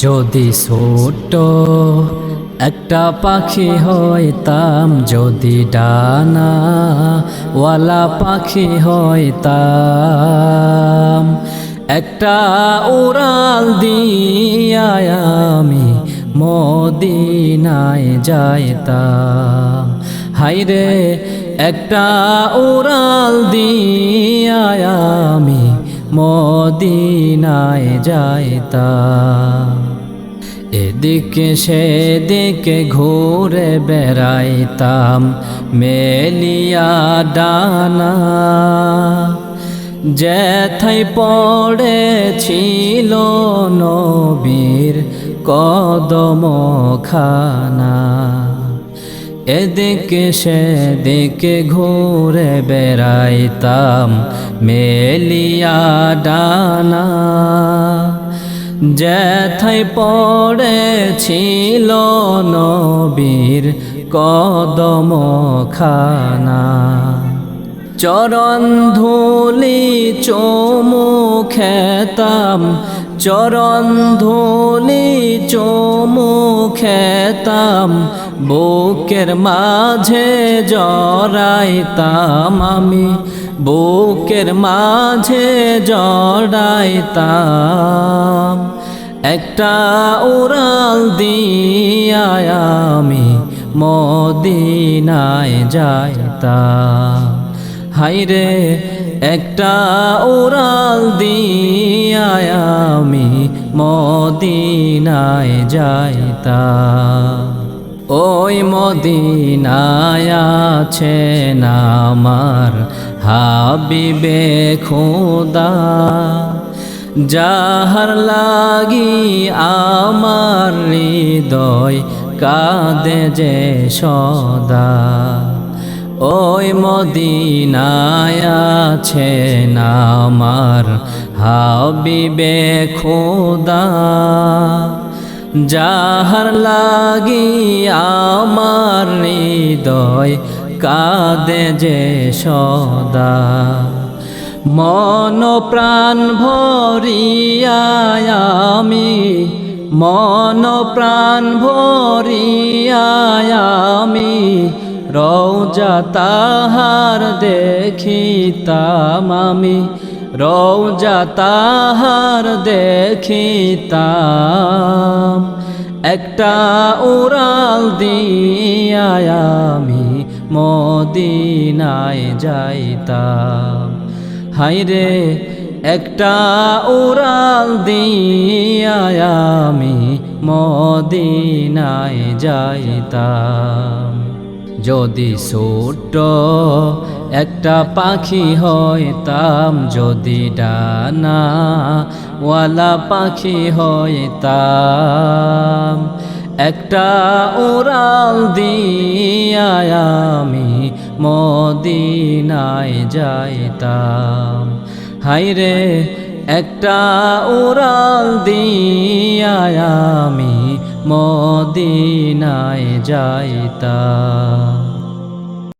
যদি ছোট্ট একটা পাখি হইতাম, যদি ডানা ওয়ালা পাখি হইতাম, একটা উড়াল দিয়া আমি মদিনায় যাইতাম। হাইরে একটা উড়াল দিয়া আমি মদিনায় যাইতাম। এদিকে সেদিকে ঘুরে বেড়াইতাম মেলিয়া ডানা, যেথায় পড়েছিল নবীর কদম খানা। এদিকে সেদিকে ঘুরে বেড়াইতাম মেলিয়া ডানা, যেথায় পড়েছিল নবীর কদম খানা। চরণ ধুলি চুমু খেতাম, চরণ ধুলি চুমু খেতাম, বুকের মাঝে জড়াইতাম আমি, বুকের মাঝে জড়াইতাম। একটা উড়াল দিয়া আমি মদিনায় যাইতাম। হাইরে একটা উড়াল দিয়া আমি মদিনায় যাইতাম। ওই মদিনায় আছেন আমার হাবিবে খোদা, যাহার লাগি আমার হৃদয় কাঁদে যে সদা। ওই মদিনায় আছেন আমার হাবিবে খোদা, যাহার লাগি আমার হৃদয় কাঁদে যে সদা। মন প্রাণ ভরিয়া আমি, মন প্রাণ ভরিয়া আমি রওজা তাহার দেখিতাম আমি, রওজা তাহার দেখিতাম। একটা উড়াল দিয়া আমি মদিনায় যাইতাম। হাইরে একটা উড়াল দিয়া আমি মদিনায় যাইতাম। যদি ছোট্ট একটা পাখি হইতাম, যদি ডানা ওয়ালা পাখি হইতাম, একটা উড়াল দিয়া আমি মদিনায় যাইতাম। হাইরে একটা উড়াল দিয়া আমি মদিনায় যাইতাম।